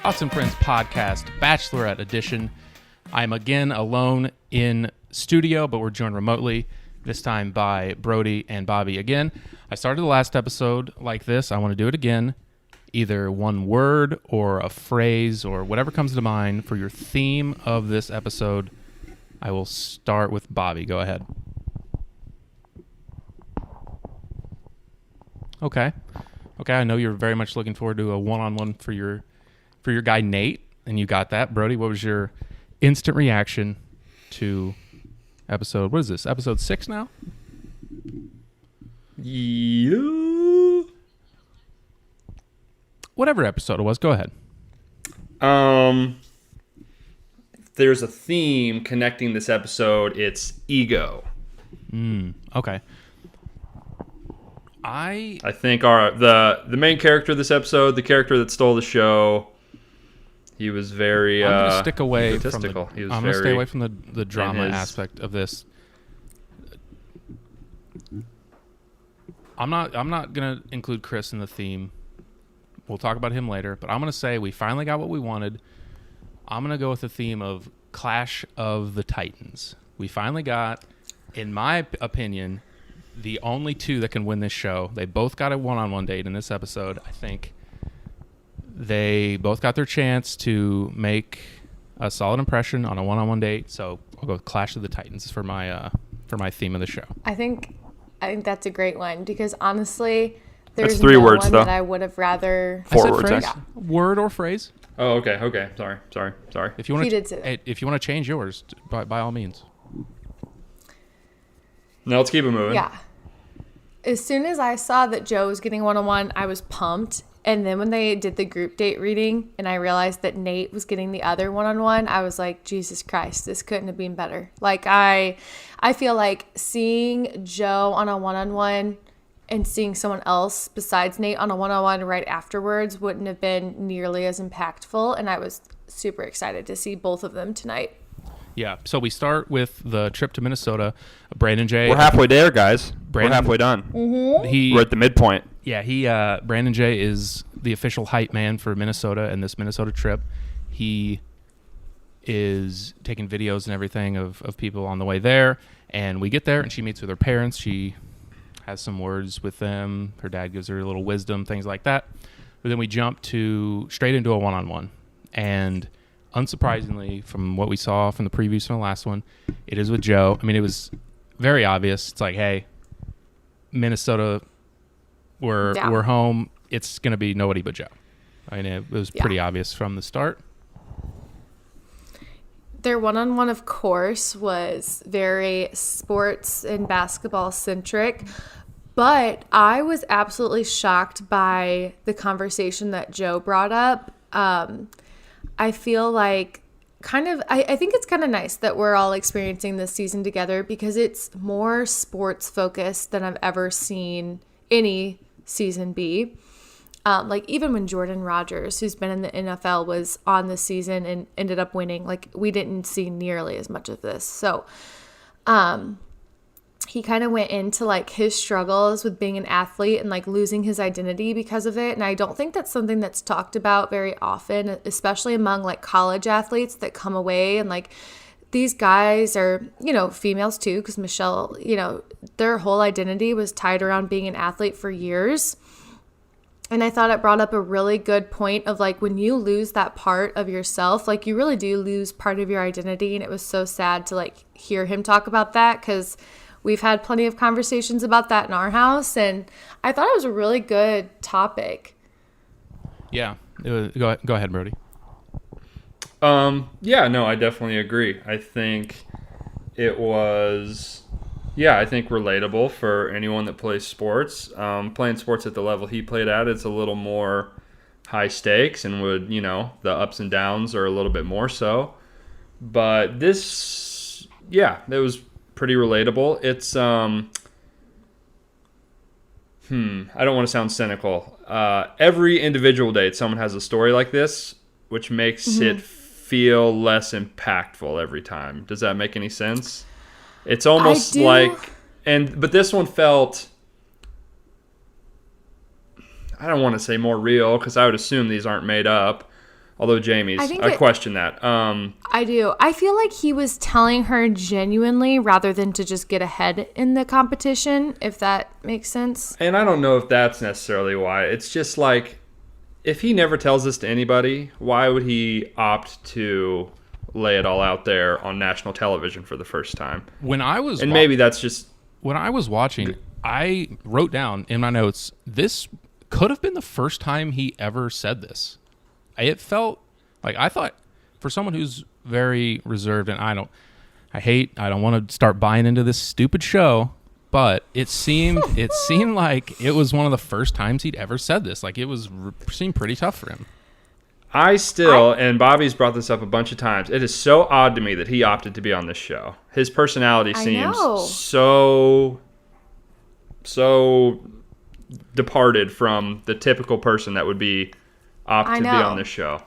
Thoughts and Friends podcast, Bachelorette edition. I'm again alone in studio, but we're joined remotely, this time by Brody and Bobby again. I started the last episode like this. I want to do it again. Either one word or a phrase or whatever comes to mind for your theme of this episode. I will start with Bobby. Go ahead. Okay, I know you're very much looking forward to a one-on-one for your guy Nate, and you got that. Brody, what was your instant reaction to episode, what is this, episode 6 now? Yeah. Whatever episode it was, go ahead. There's a theme connecting this episode. It's ego. Okay. I think the main character of this episode, the character that stole the show, he was very I'm gonna stick away egotistical. From I'm gonna stay away from the drama aspect of this. I'm not gonna include Chris in the theme. We'll talk about him later, but I'm gonna say we finally got what we wanted. I'm gonna go with the theme of Clash of the Titans. We finally got, in my opinion, the only two that can win this show. They both got a one-on-one date in this episode. I think they both got their chance to make a solid impression on a one-on-one date. So I'll go with Clash of the Titans for my theme of the show. I think that's a great one because honestly, there's That's 3 no words, one though. that I would have rather. 4 words. Phrase, word or phrase. Oh, okay. Sorry. If you want He did say that. If you want to change yours, by all means. Now let's keep it moving. Yeah. As soon as I saw that Joe was getting one-on-one, I was pumped. And then when they did the group date reading and I realized that Nate was getting the other one-on-one, I was like, Jesus Christ, this couldn't have been better. Like, I feel like seeing Joe on a one-on-one and seeing someone else besides Nate on a one-on-one right afterwards wouldn't have been nearly as impactful. And I was super excited to see both of them tonight. Yeah, so we start with the trip to Minnesota. Brandon J. We're halfway there, guys. We're halfway done. Mm-hmm. We're at the midpoint. Yeah, Brandon J. is the official hype man for Minnesota and this Minnesota trip. He is taking videos and everything of people on the way there. And we get there, and she meets with her parents. She has some words with them. Her dad gives her a little wisdom, things like that. But then we jump straight into a one-on-one. And unsurprisingly, from what we saw from the previews from the last one, it is with Joe. I mean, it was very obvious. It's like, hey, Minnesota, we're home. It's going to be nobody but Joe. I mean, it was pretty obvious from the start. Their one-on-one, of course, was very sports and basketball centric, but I was absolutely shocked by the conversation that Joe brought up. I feel like I think it's kind of nice that we're all experiencing this season together because it's more sports focused than I've ever seen any season be. Like even when Jordan Rodgers, who's been in the NFL, was on this season and ended up winning, like we didn't see nearly as much of this. So he kind of went into like his struggles with being an athlete and like losing his identity because of it. And I don't think that's something that's talked about very often, especially among like college athletes that come away and like these guys are, females too, because Michelle, their whole identity was tied around being an athlete for years. And I thought it brought up a really good point of like when you lose that part of yourself, like you really do lose part of your identity. And it was so sad to like hear him talk about that because we've had plenty of conversations about that in our house. And I thought it was a really good topic. Yeah. Go ahead, Brody. I definitely agree. I think it was, I think relatable for anyone that plays sports. Playing sports at the level he played at, it's a little more high stakes and would, the ups and downs are a little bit more so. But this, it was pretty relatable. It's, I don't want to sound cynical. Every individual date, someone has a story like this, which makes it feel less impactful every time. Does that make any sense? It's almost but this one felt, I don't want to say more real because I would assume these aren't made up. Although Jamie's, I question that. I do. I feel like he was telling her genuinely rather than to just get ahead in the competition, if that makes sense. And I don't know if that's necessarily why. It's just like, if he never tells this to anybody, why would he opt to lay it all out there on national television for the first time? Maybe that's just... When I was watching, I wrote down in my notes, this could have been the first time he ever said this. It felt like, I thought, for someone who's very reserved, and I don't want to start buying into this stupid show, but it seemed like it was one of the first times he'd ever said this. Like, it seemed pretty tough for him. And Bobby's brought this up a bunch of times, it is so odd to me that he opted to be on this show. His personality seems so departed from the typical person that would be opt to be on this show.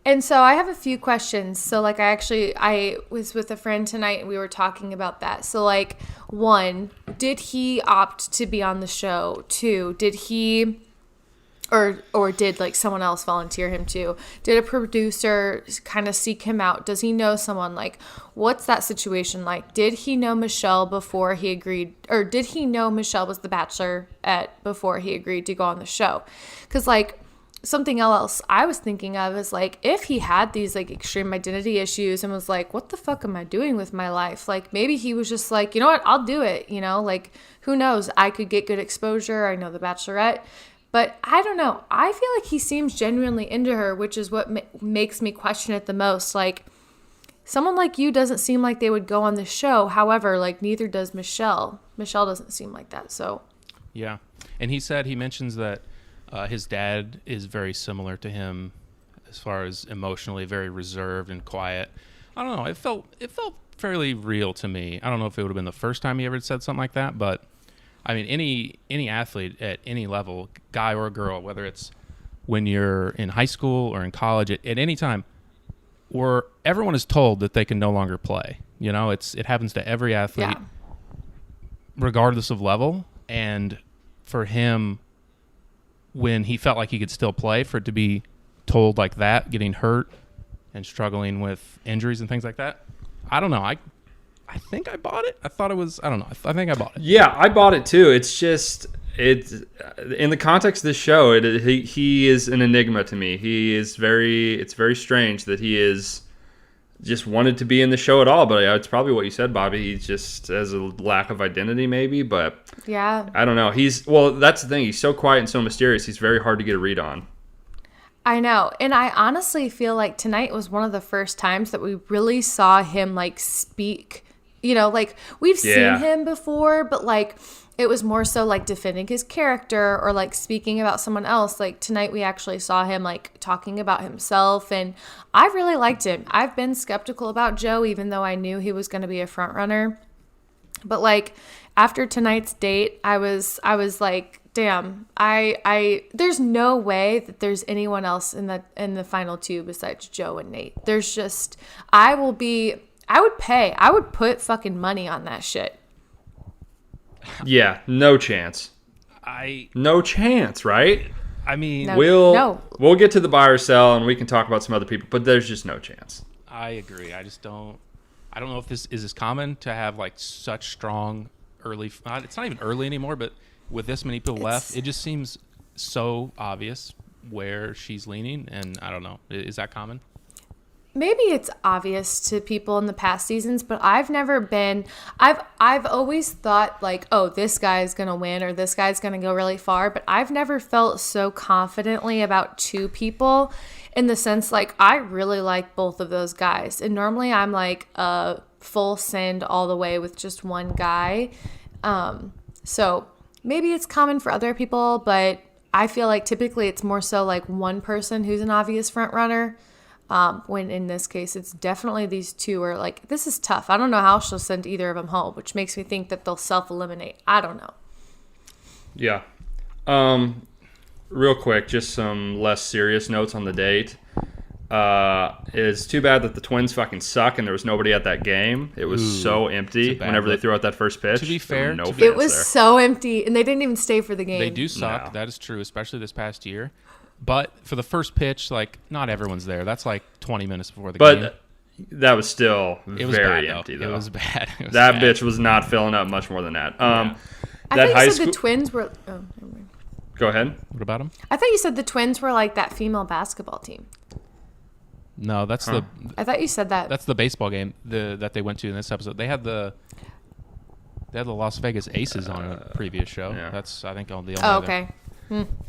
And so I have a few questions. So like I was with a friend tonight and we were talking about that. So like, 1, did he opt to be on the show? 2, did he or did like someone else volunteer him to? Did a producer kind of seek him out? Does he know someone? Like, what's that situation like? Did he know Michelle before he agreed, or did he know Michelle was the Bachelorette before he agreed to go on the show? Because like, something else I was thinking of is like, if he had these like extreme identity issues and was like, what the fuck am I doing with my life? Like, maybe he was just like, you know what, I'll do it. You know, like, who knows? I could get good exposure. I know the Bachelorette. But I don't know. I feel like he seems genuinely into her, which is what makes me question it the most. Like, someone like you doesn't seem like they would go on the show. However, like, neither does Michelle. Michelle doesn't seem like that. So, yeah. And he mentions that his dad is very similar to him as far as emotionally, very reserved and quiet. I don't know. It felt fairly real to me. I don't know if it would have been the first time he ever said something like that, but I mean, any athlete at any level, guy or girl, whether it's when you're in high school or in college, at any time, where everyone is told that they can no longer play. You know, it happens to every athlete, regardless of level. And for him, when he felt like he could still play, for it to be told like that, getting hurt and struggling with injuries and things like that, I don't know. I think I bought it. I thought it was, I don't know. I think I bought it. Yeah, I bought it too. It's just, in the context of this show, he is an enigma to me. It's very strange that he is just wanted to be in the show at all. But it's probably what you said, Bobby. He just has a lack of identity maybe, but yeah, I don't know. That's the thing. He's so quiet and so mysterious. He's very hard to get a read on. I know. And I honestly feel like tonight was one of the first times that we really saw him like speak. You know, like, we've seen him before, but like, it was more so like defending his character or like speaking about someone else. Like, tonight we actually saw him like talking about himself, and I really liked him. I've been skeptical about Joe, even though I knew he was going to be a front runner. But like, after tonight's date, I was like, damn, there's no way that there's anyone else in the final 2 besides Joe and Nate. There's just, I would put fucking money on that shit. Yeah, no chance. No chance, right? I mean, we'll get to the buy or sell and we can talk about some other people, but there's just no chance. I agree. I don't know if this is common to have like such strong early, it's not even early anymore, but with this many people left, it just seems so obvious where she's leaning, and I don't know. Is that common? Maybe it's obvious to people in the past seasons, but I've always thought like, oh, this guy's going to win or this guy's going to go really far. But I've never felt so confidently about 2 people, in the sense like, I really like both of those guys. And normally I'm like a full send all the way with just one guy. So maybe it's common for other people, but I feel like typically it's more so like one person who's an obvious front runner. When in this case, it's definitely these 2 are like, this is tough. I don't know how she'll send either of them home, which makes me think that they'll self-eliminate. I don't know. Yeah. Real quick, just some less serious notes on the date. It's too bad that the Twins fucking suck and there was nobody at that game. It was so empty whenever they threw out that first pitch. To be fair, it was so empty, and they didn't even stay for the game. They do suck. No. That is true, especially this past year. But for the first pitch, like, not everyone's there. That's like 20 minutes before the game. But that was still It was very bad, empty, though. though. It was bad. It was That bad. bitch was not filling up much more than that. I that thought high you said school. the twins were. Oh, never mind. Go ahead. What about him? I thought you said the twins were like that female basketball team. No, that's I thought you said that. that's the baseball game that they went to in this episode. They had the Las Vegas Aces on a previous show. Yeah. That's, I think, the only Oh, other okay.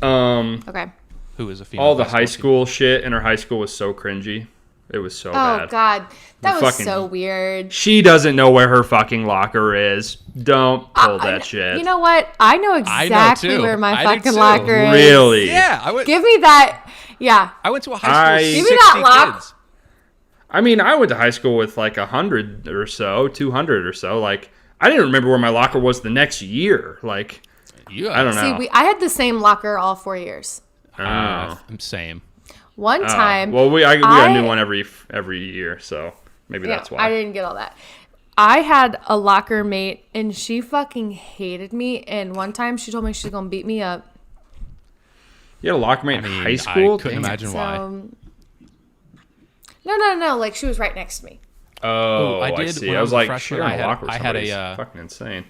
Okay. who is a female. All the basketball high team. school shit in her high school was so cringy. It was so Oh bad. God, that The was fucking- so weird. She doesn't know where her fucking locker is. Don't pull that shit. You know what? I know exactly too. where my I do fucking too. locker is. Really? Yeah, I went. Give me that. Yeah. I went to a high school Give with me 60 that lock. kids. I mean, I went to high school with like 100 or so, 200 or so. Like, I didn't remember where my locker was the next year. Like, Yeah, I don't know. See, I had the same locker all 4 years. I'm same. One time. Well, we got a new I- one every year, so maybe that's why. I didn't get all that. I had a locker mate, and she fucking hated me. And one time, she told me she's gonna beat me up. You had a locker mate I mean, in high school? I couldn't Damn. imagine why. No. Like she was right next to me. Oh, I I did see. when I I was was a like, freshman, sharing I a had- locker with I had a, somebody is fucking insane.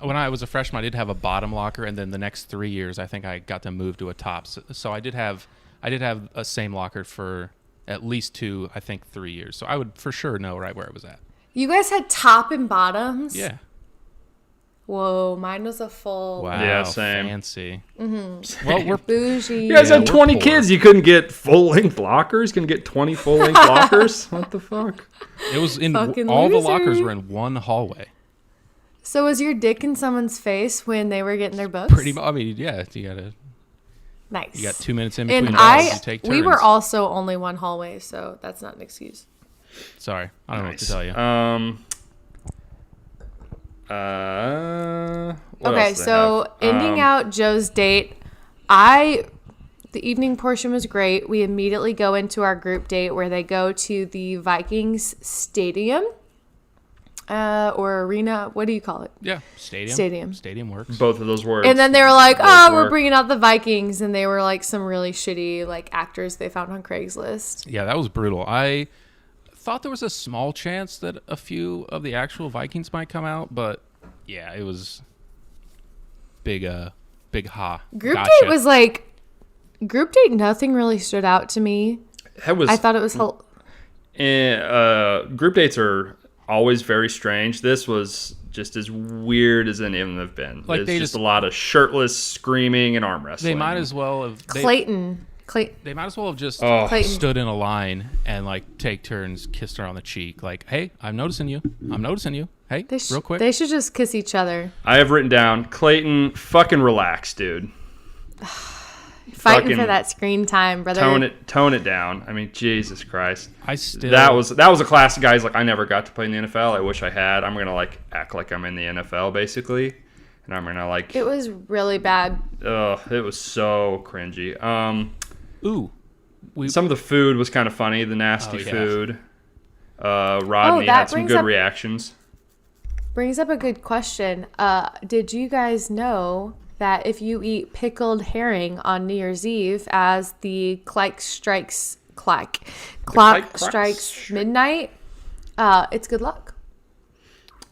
When I was a freshman, I did have a bottom locker, and then the next 3 years, I think I got to move to a top. So I did have a same locker for at least 2, I think 3 years. So I would for sure know right where it was at. You guys had top and bottoms. Yeah. Whoa, mine was a full Wow. Yeah, same. Fancy. Well, we're bougie. You guys Yeah, had we're 20 poor. kids. You couldn't get full-length lockers? Couldn't get 20 full-length lockers? What the fuck? It was in Fucking all the loser. lockers were in one hallway. So was your dick in someone's face when they were getting their books? Pretty much. I mean, yeah. Nice. You got 2 minutes in between And balls. You take turns. we were also only one hallway, so that's not an excuse. Sorry, I don't know what to Nice. tell you. What Okay, else do they so have? ending out Joe's date, the evening portion was great. We immediately go into our group date where they go to the Vikings stadium or arena. What do you call it? Yeah, stadium. Stadium. Stadium works. Both of those words. And then they were like, Both "Oh, we're work. bringing out the Vikings," and they were like some really shitty like actors they found on Craigslist. Yeah, that was brutal. I thought there was a small chance that a few of the actual Vikings might come out, but yeah, it was big ha. Group Gotcha. date was like group date. Nothing really stood out to me. That was, I thought it was group dates are always very strange. This was just as weird as any of them have been. Like, It's they just just- a lot of shirtless screaming and arm wrestling. They might as well have Clayton. they might as well have just Oh. Clayton. stood in a line and like take turns, kissed her on the cheek, like, "Hey, I'm noticing you. I'm noticing you. Hey, real quick." They should just kiss each other. I have written down, Clayton, fucking relax, dude. Fighting Fucking for that screen time, brother. Tone it down. I mean, Jesus Christ. I still That was a class of guys like I never got to play in the NFL. I wish I had. I'm gonna like act like I'm in the NFL basically, and I'm gonna like. It was really bad. It was so cringy. ooh. Some of the food was kind of funny. The nasty Oh, yeah. food. Rodney that had some brings good up- reactions. Brings up a good question. Did you guys know that if you eat pickled herring on New Year's Eve as the clock strikes midnight, it's good luck?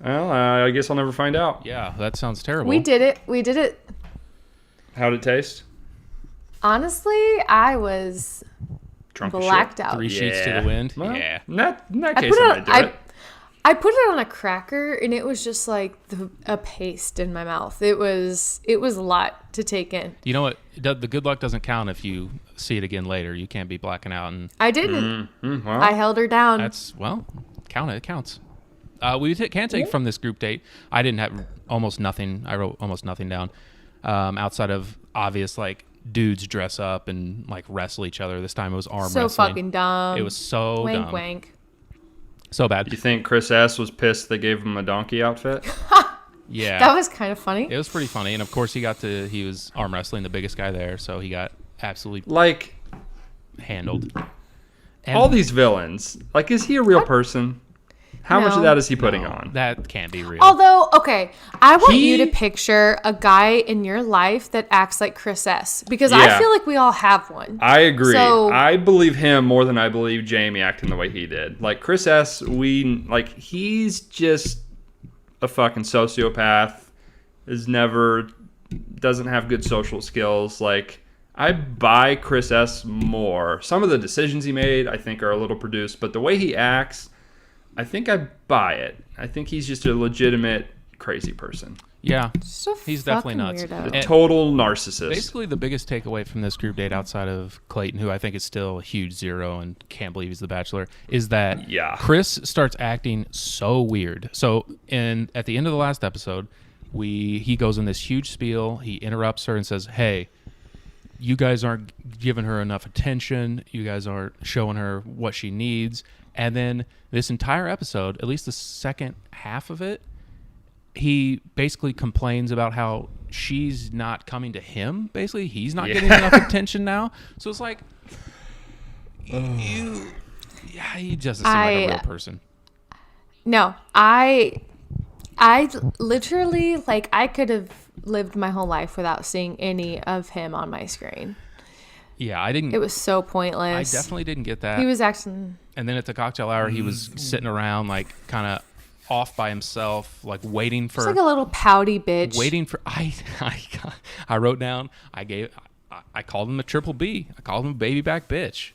Well, I guess I'll never find out. Yeah, that sounds terrible. We did it. How'd it taste? Honestly, I was Drunk as blacked shit. out. 3 sheets to the wind. Well, Yeah. In that I case, put I it might on, do it. I put it on a cracker and it was just like a paste in my mouth. It was a lot to take in. You know what? The good luck doesn't count if you see it again later. You can't be blacking out, and I didn't. Well, I held her down. that's count it. It counts. We can take from this group date. I didn't have almost nothing. I wrote almost nothing down outside of obvious like dudes dress up and like wrestle each other. This time it was arm so wrestling. fucking dumb. It was so wank dumb. wank. So bad. you think Chris S was pissed they gave him a donkey outfit? Yeah. That was kind of funny. It was pretty funny, and of course he was arm wrestling the biggest guy there, so he got absolutely Like handled. And all these villains. Like, is he a real person? How much of No. that is he putting on? That can't be real. Although, okay, I want He- you to picture a guy in your life that acts like Chris S. Because Yeah. I feel like we all have one. I agree. So- I believe him more than I believe Jamie acting the way he did. Like Chris S, he's just a fucking sociopath. Doesn't have good social skills. Like, I buy Chris S more. Some of the decisions he made, I think, are a little produced, but the way he acts, I think I buy it. I think he's just a legitimate crazy person. Yeah, Just a he's definitely fucking nuts. weirdo. And Total narcissist. basically, the biggest takeaway from this group date, outside of Clayton, who I think is still a huge zero and can't believe he's the Bachelor, is that Yeah. Chris starts acting so weird. So, at the end of the last episode, he goes in this huge spiel. He interrupts her and says, "Hey, you guys aren't giving her enough attention. You guys aren't showing her what she needs." And then this entire episode, at least the second half of it, he basically complains about how she's not coming to him. Basically, he's not getting enough attention now. So it's like, he doesn't seem like a real person. No, I literally, like, I could have lived my whole life without seeing any of him on my screen. Yeah, I didn't. It was so pointless. I definitely didn't get that. He was acting. And then at the cocktail hour, he was sitting around, like, kind of off by himself, like waiting for. Just like a little pouty bitch. Waiting for. I wrote down. I called him a triple B. I called him a baby back bitch.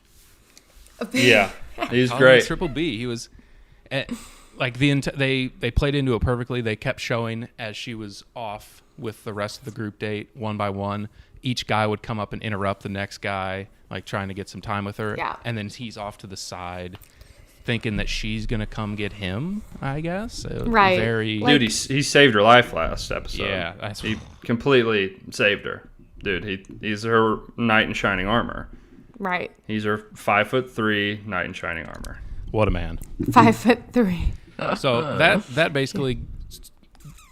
Yeah, he's Called him a great. triple B. He was. Like they played into it perfectly. They kept showing as she was off with the rest of the group date, one by one. Each guy would come up and interrupt the next guy, like trying to get some time with her. Yeah. And then he's off to the side, thinking that she's gonna come get him. I guess. Right. Very. Like- Dude, he saved her life last episode. Yeah, he completely saved her. Dude, he's her knight in shining armor. Right. He's her 5'3" knight in shining armor. What a man. 5'3". So that basically,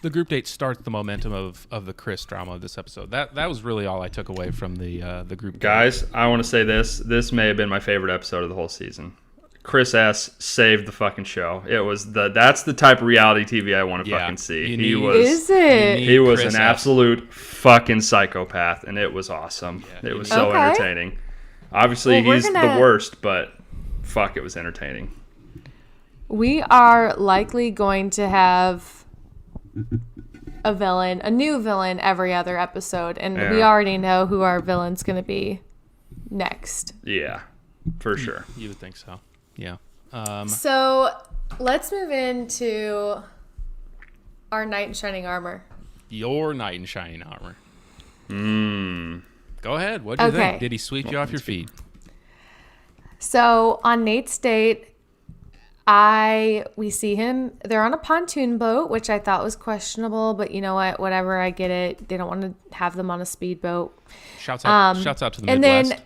the group date starts the momentum of the Chris drama of this episode. That was really all I took away from the group date. Guys, I want to say this. This may have been my favorite episode of the whole season. Chris S saved the fucking show. That's the type of reality TV I want to fucking see. Is it? He was Chris an S. absolute fucking psychopath, and it was awesome. Yeah, it was you so Okay. entertaining. Obviously, Well, we're he's gonna- the worst, but fuck, it was entertaining. We are likely going to have a new villain every other episode, and we Yeah. already know who our villain's going to be next. Yeah, for sure. You would think so. Yeah. So let's move into our knight in shining armor. Your knight in shining armor. Mm. Go ahead. What do you Okay. think? Did he sweep you off your feet? So on Nate's date, we see him. They're on a pontoon boat, which I thought was questionable, but you know what? Whatever, I get it. They don't want to have them on a speedboat, Shouts out to the and Midwest. then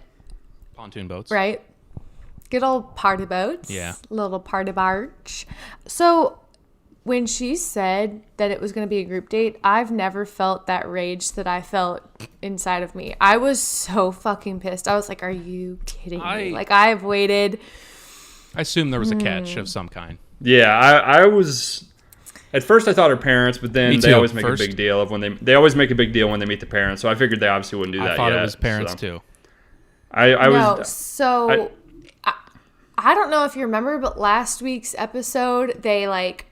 Pontoon boats. right, good old party boats. Yeah. Little party barge. So when she said that it was going to be a group date, I've never felt that rage that I felt inside of me. I was so fucking pissed. I was like, "Are you kidding me?" Like, I've waited. I assume there was a catch of some kind. Yeah, I was. At first, I thought her parents, but then Me they too, always make first. a big deal of when they always make a big deal when they meet the parents. So I figured they obviously wouldn't do that. I thought yet, it was parents so. too. I No, was. so I don't know if you remember, but last week's episode, they like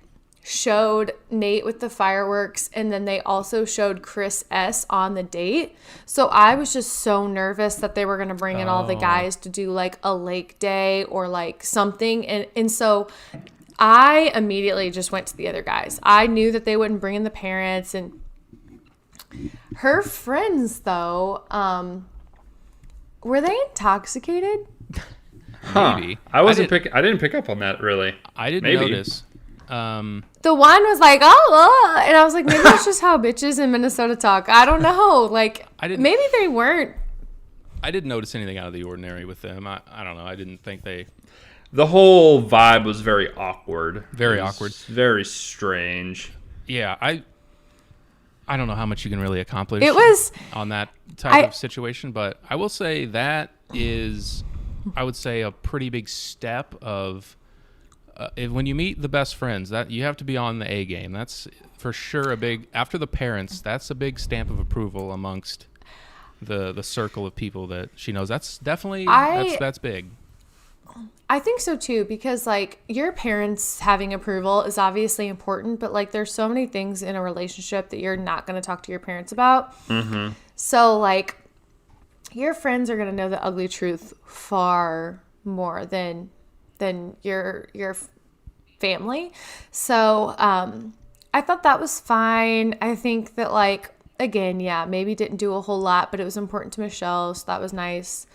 showed Nate with the fireworks, and then they also showed Chris S on the date. So I was just so nervous that they were going to bring in all the guys to do like a lake day or like something. And so I immediately just went to the other guys. I knew that they wouldn't bring in the parents, and her friends though, were they intoxicated? Huh. Maybe. I didn't pick up on that really. I didn't Maybe. notice. The one was like, oh, and I was like, maybe that's just how bitches in Minnesota talk. I don't know. Like, maybe they weren't. I didn't notice anything out of the ordinary with them. I don't know. I didn't think they. The whole vibe was very awkward. Very It was awkward. Very strange. Yeah, I don't know how much you can really accomplish. It was. on that type of situation, but I will say that is, I would say, a pretty big step of when you meet the best friends, that you have to be on the A game. That's for sure a big, after the parents, that's a big stamp of approval amongst the circle of people that she knows. That's definitely, that's big. I think so too, because like your parents having approval is obviously important, but like there's so many things in a relationship that you're not going to talk to your parents about. Mm-hmm. So like your friends are going to know the ugly truth far more than your family. So I thought that was fine. I think that like, again, yeah, maybe didn't do a whole lot, but it was important to Michelle, so that was nice.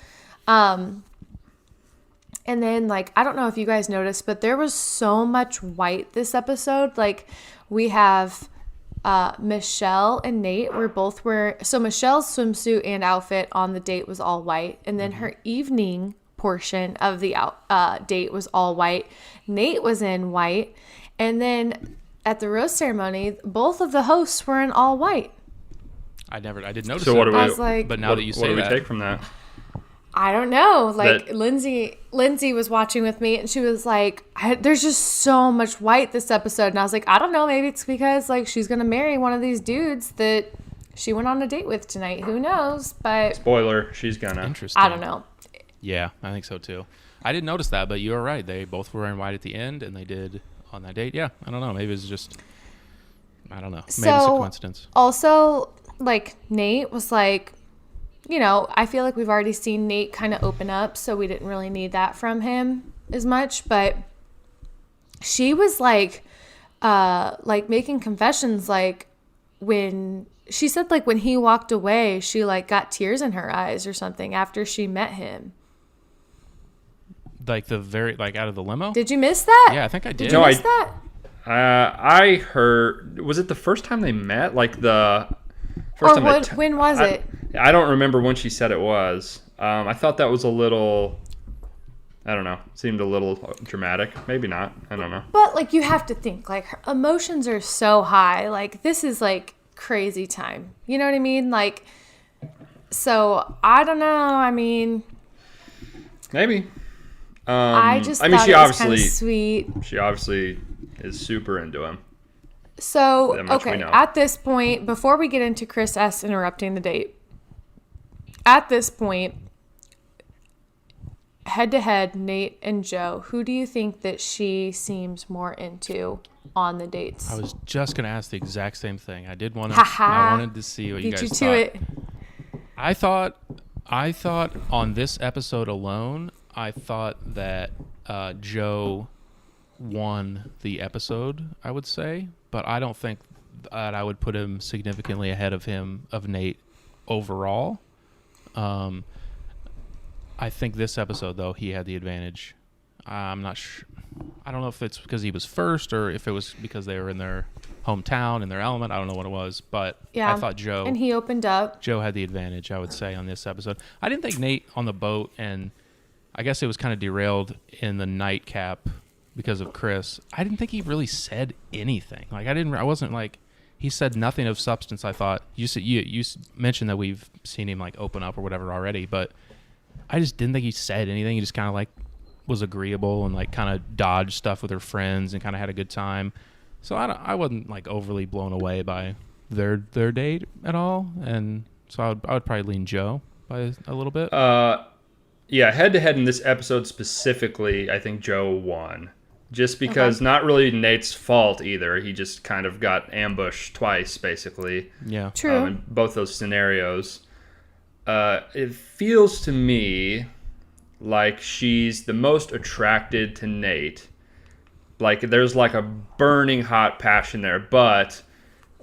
And then, like, I don't know if you guys noticed, but there was so much white this episode. Like, we have Michelle and Nate were both wearing... So, Michelle's swimsuit and outfit on the date was all white. And then her evening portion of the date was all white. Nate was in white. And then at the rose ceremony, both of the hosts were in all white. I didn't notice so what it. Do we, I was like... But now that you say that... What do we take from that? I don't know. Like That- Lindsay was watching with me and she was like, there's just so much white this episode. And I was like, I don't know. Maybe it's because like she's going to marry one of these dudes that she went on a date with tonight. Who knows? But Spoiler, she's gonna. Interesting. I don't know. Yeah, I think so too. I didn't notice that, but you were right. They both were in white at the end, and they did on that date. Yeah, I don't know. Maybe it's just, I don't know. Maybe it's a coincidence. Also, like Nate was like, you know, I feel like we've already seen Nate kind of open up, so we didn't really need that from him as much. But she was like making confessions, like when she said, like when he walked away, she like got tears in her eyes or something after she met him. Like out of the limo? Did you miss that? Yeah, I think I did. Did you miss that? I heard. Was it the first time they met? Like the first Or time when was it? I don't remember when she said it was. I thought that was a little, I don't know, seemed a little dramatic. Maybe not. I don't know. But like you have to think, like her emotions are so high. Like this is like crazy time. You know what I mean? Like, so I don't know. I mean, maybe. I just mean, thought she it was kind of obviously sweet. She obviously is super into him. So, That much we okay, know. at this point, before we get into Chris S. interrupting the date, at this point, head-to-head, Nate and Joe, who do you think that she seems more into on the dates? I was just going to ask the exact same thing. I did want to. Ha-ha. I wanted to see what you Beat guys you thought. to it. I thought on this episode alone, I thought that Joe won the episode, I would say, but I don't think that I would put him significantly ahead of Nate overall. I think this episode, though, he had the advantage. I'm not sure. I don't know if it's because he was first or if it was because they were in their hometown, in their element. I don't know what it was, but Yeah. I thought Joe... And he opened up. Joe had the advantage, I would say, on this episode. I didn't think Nate on the boat, and I guess it was kind of derailed in the nightcap because of Chris. I didn't think he really said anything. Like I wasn't like, he said nothing of substance. I thought you mentioned that we've seen him like open up or whatever already, but I just didn't think he said anything. He just kind of like was agreeable and like kind of dodged stuff with her friends and kind of had a good time. So I wasn't like overly blown away by their date at all, and so I would probably lean Joe by a little bit. Yeah, head-to-head in this episode specifically, I think Joe won. Just because not really Nate's fault either. He just kind of got ambushed twice, basically. Yeah. True. In both those scenarios. It feels to me like she's the most attracted to Nate. Like, there's like a burning hot passion there, but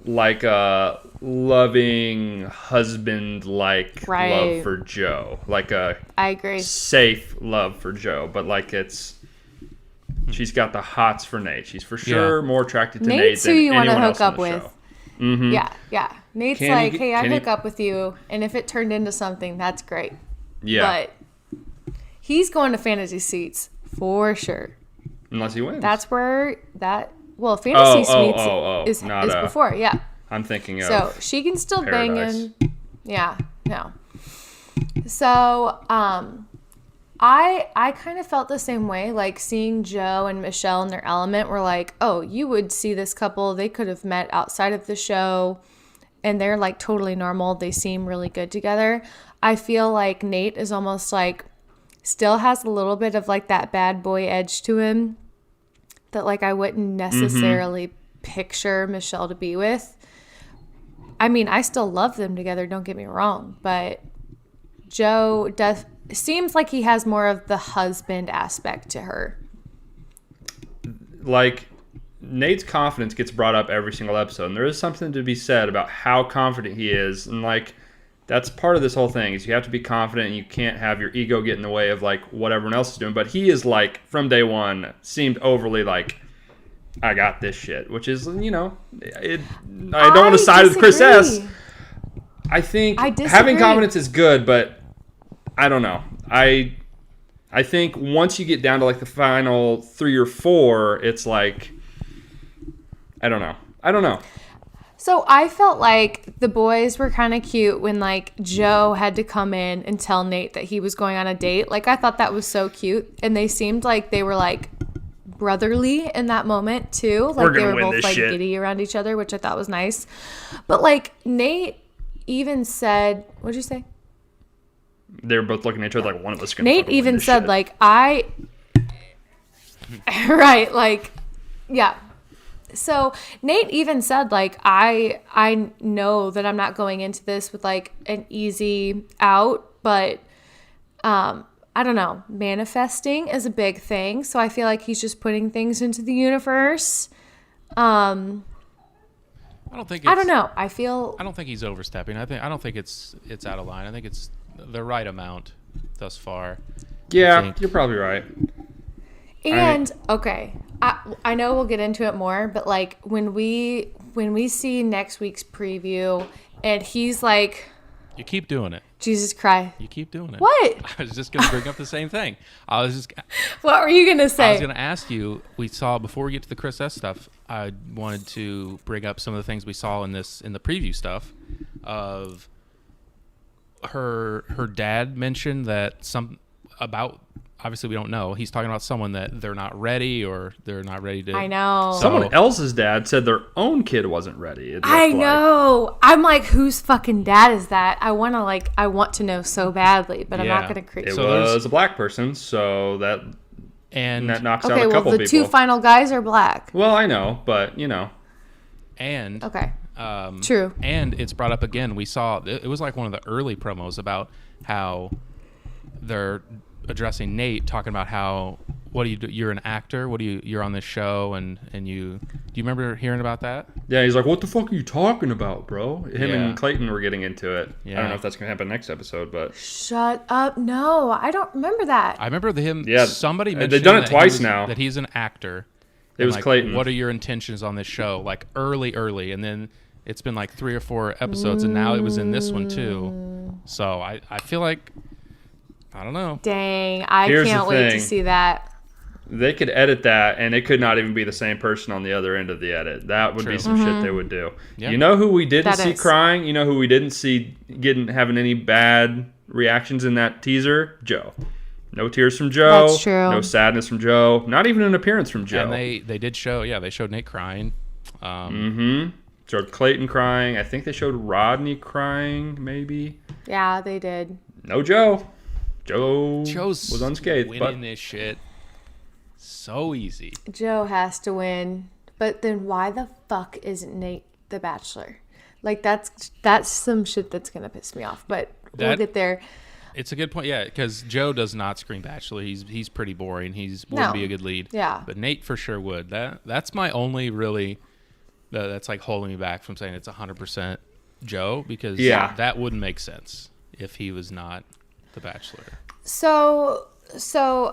like a loving husband-like love for Joe. Like a I agree. safe love for Joe, but like she's got the hots for Nate. She's for sure more attracted to Nate Nate's than who you want to anyone hook else on up the with. show. Mm-hmm. Yeah. Nate's Can like, he- hey, I can he- hook up with you, and if it turned into something, that's great. Yeah, But he's going to fantasy suites for sure. unless he wins. That's where fantasy suites is not before, yeah. I'm thinking of. So she can still Paradise. bang in. Yeah, no. So, I kind of felt the same way, like seeing Joe and Michelle in their element. Were like, oh, you would see this couple. They could have met outside of the show, and they're like totally normal. They seem really good together. I feel like Nate is almost like still has a little bit of like that bad boy edge to him that like I wouldn't necessarily picture Michelle to be with. I mean, I still love them together, don't get me wrong, but Joe seems like he has more of the husband aspect to her. Like, Nate's confidence gets brought up every single episode, and there is something to be said about how confident he is, and like, that's part of this whole thing, is you have to be confident, and you can't have your ego get in the way of like what everyone else is doing. But he is like, from day one, seemed overly like, I got this shit, which is, you know, I don't want to side with Chris S. I think having confidence is good, but I don't know. I think once you get down to like the final 3 or 4, it's like, I don't know. So I felt like the boys were kind of cute when like Joe had to come in and tell Nate that he was going on a date. Like I thought that was so cute, and they seemed like they were like brotherly in that moment too. Like they were both like giddy around each other, which I thought was nice. But like Nate even said, what'd you say? They were both looking at each other like one of us. Nate even said like right, like yeah. So Nate even said like I know that I'm not going into this with like an easy out, but I don't know, manifesting is a big thing. So I feel like he's just putting things into the universe. I don't know. I don't think he's overstepping. I don't think it's out of line. I think it's the right amount thus far. Yeah, you're probably right. And okay, I know we'll get into it more, but like when we see next week's preview and he's like, you keep doing it. Jesus Christ. You keep doing it. What? I was just going to bring up the same thing. What were you going to say? I was going to ask you, before we get to the Chris S stuff, I wanted to bring up some of the things we saw in the preview stuff of her dad mentioned that obviously we don't know. He's talking about someone that they're not ready or they're not ready to. I know. Someone else's dad said their own kid wasn't ready. I know. I'm like, whose fucking dad is that? I want to know so badly, but I'm not going to create. It was a black person, so that knocks out a couple people. Okay, well, the 2 final guys are black. Well, I know, but you know. And okay. True. And it's brought up again. We saw it was like one of the early promos about how they're addressing Nate, talking about how what do you do? You're an actor. You're on this show, and do you remember hearing about that? Yeah, he's like, what the fuck are you talking about, bro? Him and Clayton were getting into it. Yeah. I don't know if that's gonna happen next episode, but shut up. No, I don't remember that. I remember him. Yeah, somebody mentioned they've done it twice now. That he's an actor. It was like, Clayton. What are your intentions on this show? Like early, and then it's been like 3 or 4 episodes, and now it was in this one too. So I feel like. I don't know. Dang, I can't wait to see that. They could edit that, and it could not even be the same person on the other end of the edit. That would be some shit they would do. Yep. You know who we didn't see crying? You know who we didn't see having any bad reactions in that teaser? Joe. No tears from Joe. That's true. No sadness from Joe. Not even an appearance from Joe. And they did show, they showed Nate crying. Showed Clayton crying. I think they showed Rodney crying, maybe. Yeah, they did. No Joe. Joe was unscathed. Winning this shit so easy. Joe has to win, but then why the fuck isn't Nate the Bachelor? Like that's some shit that's gonna piss me off. But we'll get there. It's a good point, because Joe does not scream Bachelor. He's pretty boring. Wouldn't be a good lead. Yeah, but Nate for sure would. That's my only really. That's like holding me back from saying it's 100% Joe because that wouldn't make sense if he was not the Bachelor. So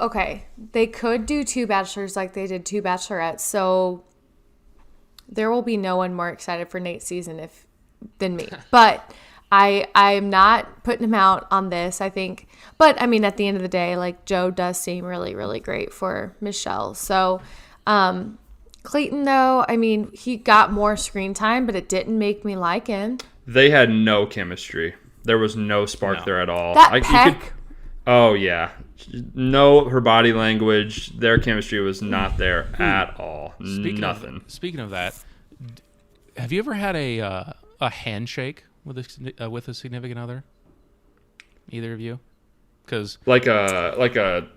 okay, they could do 2 Bachelors like they did 2 Bachelorettes. So there will be no one more excited for Nate's season than me. But I'm not putting him out on this. I think, but I mean, at the end of the day, like Joe does seem really, really great for Michelle. So Clayton, though, I mean, he got more screen time, but it didn't make me like him. They had no chemistry. There was no spark there at all. That Peck. Oh, yeah. No, her body language, their chemistry was not there at all. Nothing. Speaking of that, have you ever had a handshake with a significant other? Either of you? Because like a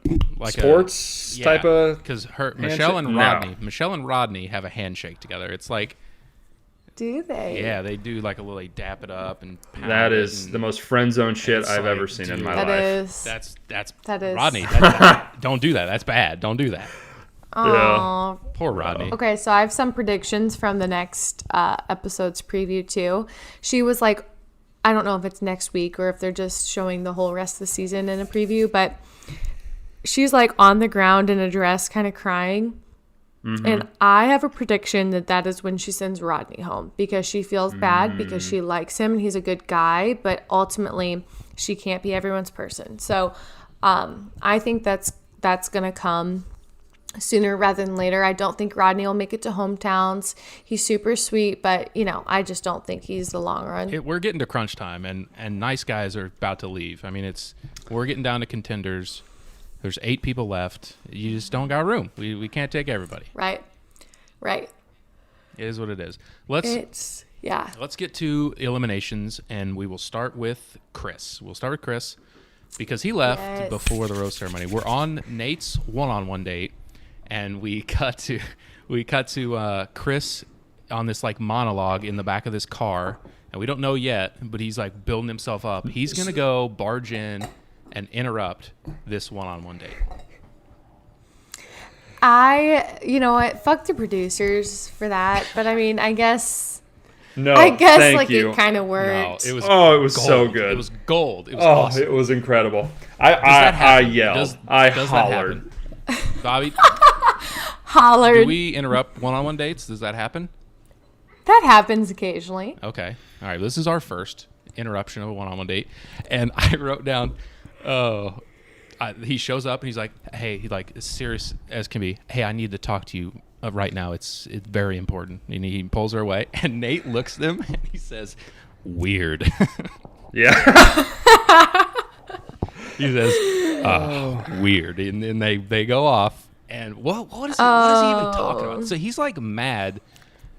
sports type of. Because Michelle and Rodney have a handshake together. It's like. Do they? Yeah, they do like a little dap it up and pound That it is the most friend zone shit I've ever seen in my life. That is Rodney. Don't do that. That's bad. Don't do that. Yeah. Poor Rodney. Okay, so I have some predictions from the next episode's preview too. She was like, I don't know if it's next week or if they're just showing the whole rest of the season in a preview, but she's like on the ground in a dress kind of crying. Mm-hmm. And I have a prediction that is when she sends Rodney home because she feels bad because she likes him and he's a good guy, but ultimately she can't be everyone's person. So I think that's going to come sooner rather than later. I don't think Rodney will make it to hometowns. He's super sweet, but, I just don't think he's the long run. We're getting to crunch time, and nice guys are about to leave. I mean, we're getting down to contenders. There's 8 people left. You just don't got room. We can't take everybody. Right. It is what it is. Let's get to eliminations, and we will start with Chris. Because he left before the rose ceremony. We're on Nate's one-on-one date, and we cut to Chris on this like monologue in the back of this car, and we don't know yet, but he's like building himself up. He's gonna go barge in and interrupt this one-on-one date. You know what? Fuck the producers for that. But I mean, I guess thank you. It kind of worked. No, it was so good. It was gold. It was awesome. It was incredible. I yelled. I hollered. Bobby, hollered. Do we interrupt one-on-one dates? Does that happen? That happens occasionally. Okay. All right. This is our first interruption of a one-on-one date, and I wrote down. He shows up and he's like, "Hey," he like as serious as can be. "Hey, I need to talk to you right now. It's very important." And he pulls her away, and Nate looks at him and he says, "Weird." Yeah. He says, "Weird," and then they go off. And what is he even talking about? So he's like mad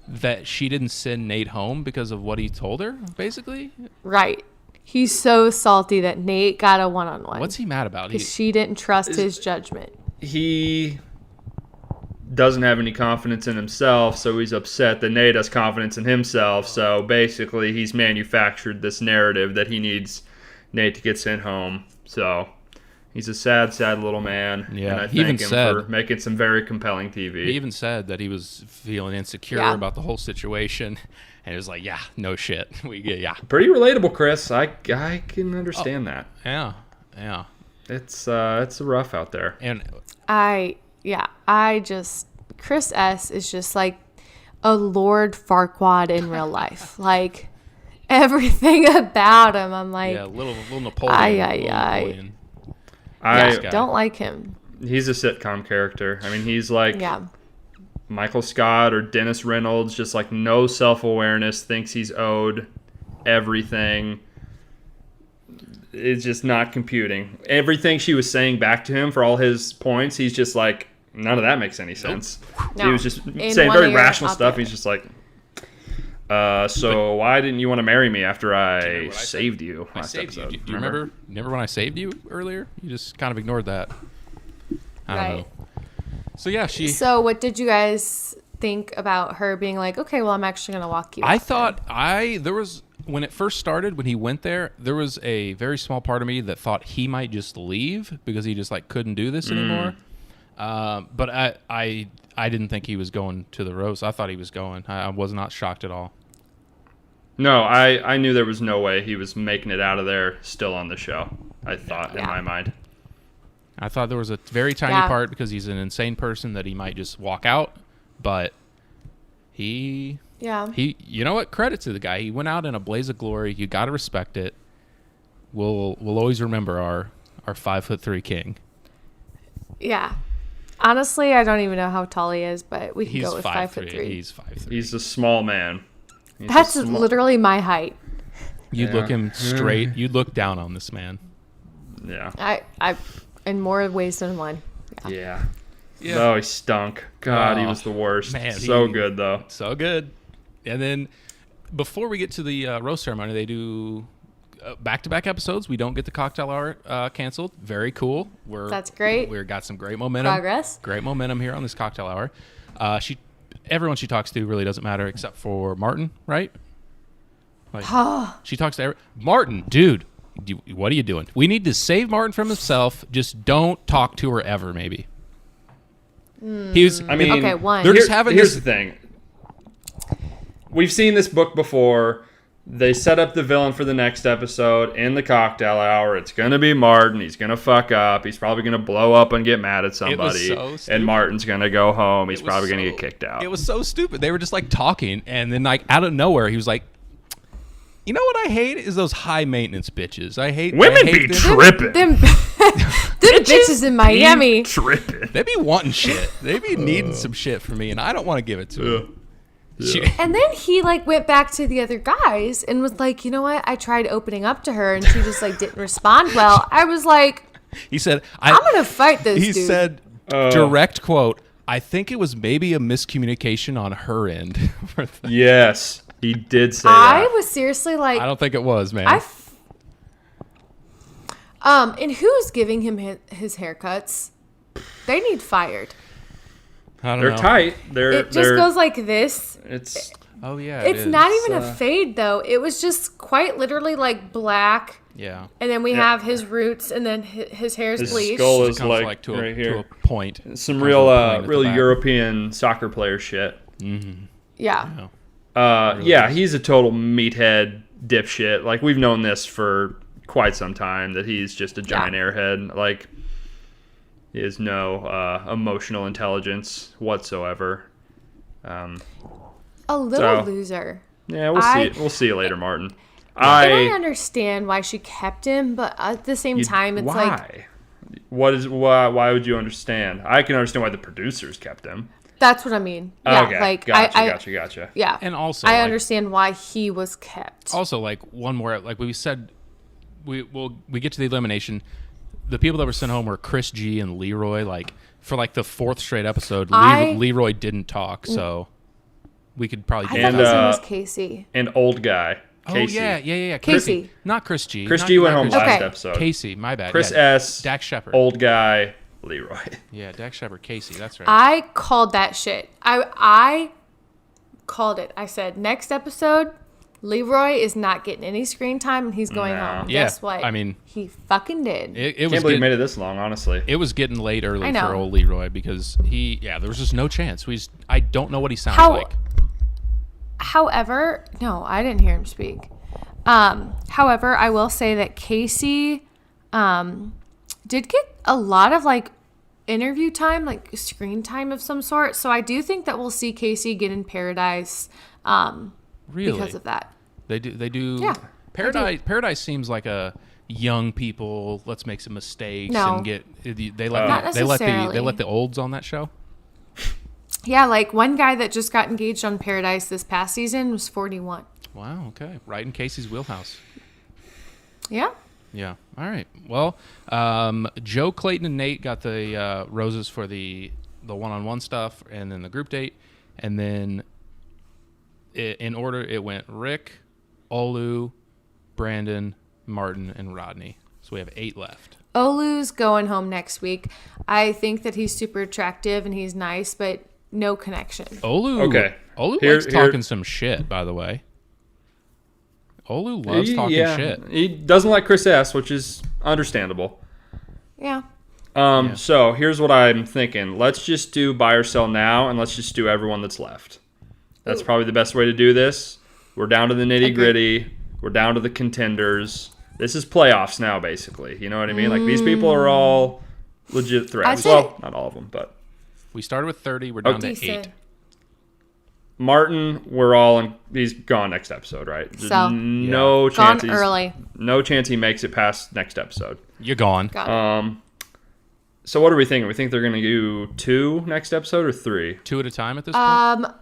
that she didn't send Nate home because of what he told her, basically. Right. He's so salty that Nate got a one-on-one. What's he mad about? Because she didn't trust his judgment. He doesn't have any confidence in himself, so he's upset that Nate has confidence in himself. So basically, he's manufactured this narrative that he needs Nate to get sent home. So he's a sad, sad little man. Yeah, and I thank him for making some very compelling TV. He even said that he was feeling insecure about the whole situation. And it was like, yeah, no shit. Pretty relatable, Chris. I can understand that. Yeah. It's rough out there. And Chris S is just like a Lord Farquaad in real life. Like everything about him, I'm like, little Napoleon. I don't like him. He's a sitcom character. I mean, he's like Michael Scott or Dennis Reynolds, just like no self-awareness, thinks he's owed everything. It's just not computing. Everything she was saying back to him for all his points, he's just like, none of that makes any sense. No. He was just saying very rational stuff. He's just like, why didn't you want to marry me after I saved you last episode? Do you remember when I saved you earlier? You just kind of ignored that. I don't know. So what did you guys think about her being like, okay, well, I'm actually going to walk you? I thought there was, when it first started, when he went there was a very small part of me that thought he might just leave because he just like couldn't do this anymore. But I didn't think he was going to the roast. I thought he was going. I was not shocked at all. No, I knew there was no way he was making it out of there still on the show. I thought in my mind. I thought there was a very tiny part because he's an insane person that he might just walk out, but he you know what? Credit to the guy. He went out in a blaze of glory. You got to respect it. We'll always remember our 5'3" king. Yeah. Honestly, I don't even know how tall he is, but we can go with 5'3". He's 5'3". He's a small man. That's literally my height. You'd look him straight. You'd look down on this man. Yeah. in more ways than one. Yeah. Oh, he stunk. God, he was the worst. Man, so good, though. So good. And then before we get to the roast ceremony, they do back-to-back episodes. We don't get the cocktail hour canceled. Very cool. That's great. We've got some great momentum. Progress. Great momentum here on this cocktail hour. Everyone she talks to really doesn't matter except for Martin, right? Like, she talks to Martin, dude. What are you doing? We need to save Martin from himself. Just don't talk to her ever, maybe. Okay, one. Here's the thing. We've seen this book before. They set up the villain for the next episode in the cocktail hour. It's going to be Martin. He's going to fuck up. He's probably going to blow up and get mad at somebody. So and Martin's going to go home. He's probably going to get kicked out. It was so stupid. They were just like talking, and then like out of nowhere, he was like, "You know what I hate is those high maintenance bitches. I hate women be tripping. Them bitches in Miami. Tripping. They be wanting shit. They be needing some shit from me, and I don't want to give it to them." And then he like went back to the other guys and was like, "You know what? I tried opening up to her and she just like didn't respond well." I was like, He said, I'm gonna fight this He dude. said, direct quote, "I think it was maybe a miscommunication on her end." Yes, he did say I that. was seriously like, I don't think it was, man. and who's giving him his haircuts? They need fired. I don't They're know. tight. It just goes like this. It's Oh, yeah. It's not even a fade though. It was just quite literally like black. Yeah. And then we have his roots, and then his hair's his bleached. skull It is comes like to right a here. point. Some Comes real to a point at the real back. European soccer player shit. Yeah. Yeah, he's a total meathead dipshit. Like, we've known this for quite some time, that he's just a giant airhead. Like, he has no emotional intelligence whatsoever. A little loser. Yeah, we'll see. We'll see you later, Martin. And I understand why she kept him, but at the same time, it's like, why would you understand? I can understand why the producers kept him. that's what I mean. Yeah, Okay, like gotcha. Yeah, And also, I like- understand why he was kept. Also, like, one more, like we said, we get to the elimination. The people that were sent home were Chris G and Leroy. Like, for like the fourth straight episode, Leroy didn't talk, so we could probably I get thought And, his name was Casey. An old guy, Casey. Oh yeah. Casey. Not Chris G. Chris Not- G went not home Chris G. last Okay. episode. Casey, my bad. Chris yeah. S. Dax Shepard. Old guy, Leroy. Yeah, Dax Shepard. Casey. That's right. I called that shit. I called it. I said, next episode, Leroy is not getting any screen time and he's going home. Yeah, Guess what? I mean, he fucking did. it Can't was believe he getting, made it this long, honestly. it was getting late early I know. for old Leroy because there was just no chance. I don't know what he sounds like. However, no, I didn't hear him speak. However, I will say that Casey did get a lot of like interview time, like screen time of some sort. So I do think that we'll see Casey get in Paradise Really? because of that. They do. Yeah, Paradise seems like a young people. Let's make some mistakes No. and get. They Not let necessarily. the olds on that show. Yeah, like one guy that just got engaged on Paradise this past season was 41. Wow. Okay. Right in Casey's wheelhouse. Yeah. Yeah. All right. Well, Joe, Clayton, and Nate got the roses for the one-on-one stuff, and then the group date, and then in order it went Rick, Olu, Brandon, Martin, and Rodney. So we have 8 left. Olu's going home next week. I think that he's super attractive and he's nice, but no connection. Olu likes talking some shit, by the way. Olu loves talking shit. He doesn't like Chris S., which is understandable. Yeah. So here's what I'm thinking. Let's just do buy or sell now, and let's just do everyone that's left. That's probably the best way to do this. We're down to the nitty gritty. We're down to the contenders. This is playoffs now, basically. You know what I mean? Like, these people are all legit threats. Well, not all of them, but We started with 30. We're down to Decent. 8. Martin, he's gone next episode, right? There's So. no Gone chance early. No chance he makes it past next episode. You're gone. Got it. So what are we thinking? We think they're going to do 2 next episode or 3? 2 at a time at this point?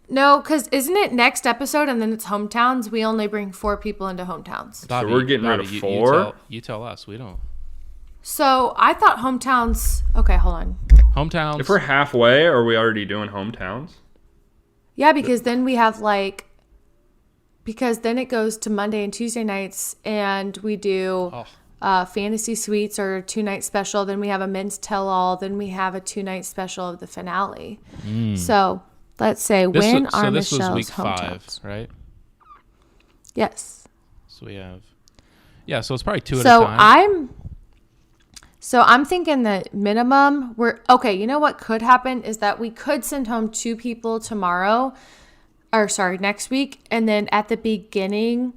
No, because isn't it next episode and then it's hometowns? We only bring 4 people into hometowns. Bobby, we're getting rid of you 4? You tell us. We don't. So I thought hometowns. Okay, hold on. Hometowns. If we're halfway, are we already doing hometowns? Yeah, because then we have because then it goes to Monday and Tuesday nights, and we do fantasy suites or 2-night special. Then we have a men's tell-all. Then we have a 2-night special of the finale. So let's say when are this Michelle's was week hometowns? 5, right? Yes. So we have, so it's probably 2 at a time. I'm thinking that minimum you know what could happen is that we could send home 2 people next week. And then at the beginning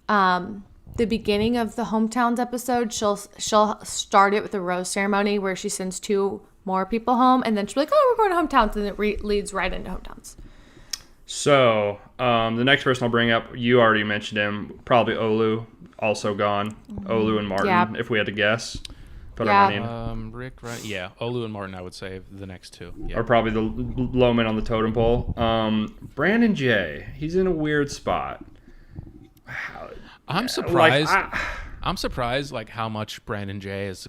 of the hometowns episode, she'll start it with a rose ceremony where she sends 2 more people home. And then she'll be like, oh, we're going to hometowns. And it leads right into hometowns. So the next person I'll bring up, you already mentioned him, probably Olu, also gone. Olu and Martin, if we had to guess. Put our money in. Rick, right? Yeah, Olu and Martin, I would say the next 2. Yeah. Are probably the low men on the totem pole. Brandon J, he's in a weird spot. I'm surprised. I'm surprised, how much Brandon J has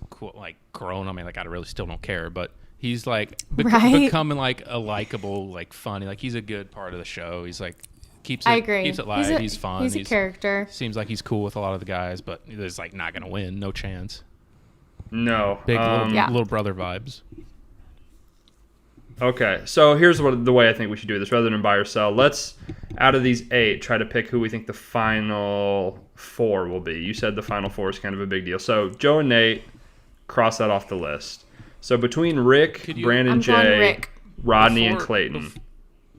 grown. I mean, I really still don't care, but he's becoming a likable, funny. He's a good part of the show. He's keeps it light. He's fun. He's a character. Seems like he's cool with a lot of the guys, but he's not gonna win. No chance. No. Big little brother vibes. Okay, so here's the way I think we should do this. Rather than buy or sell, let's, out of these 8, try to pick who we think the final 4 will be. You said the final 4 is kind of a big deal. So Joe and Nate, cross that off the list. So between Rick, Brandon J, Rodney, and Clayton.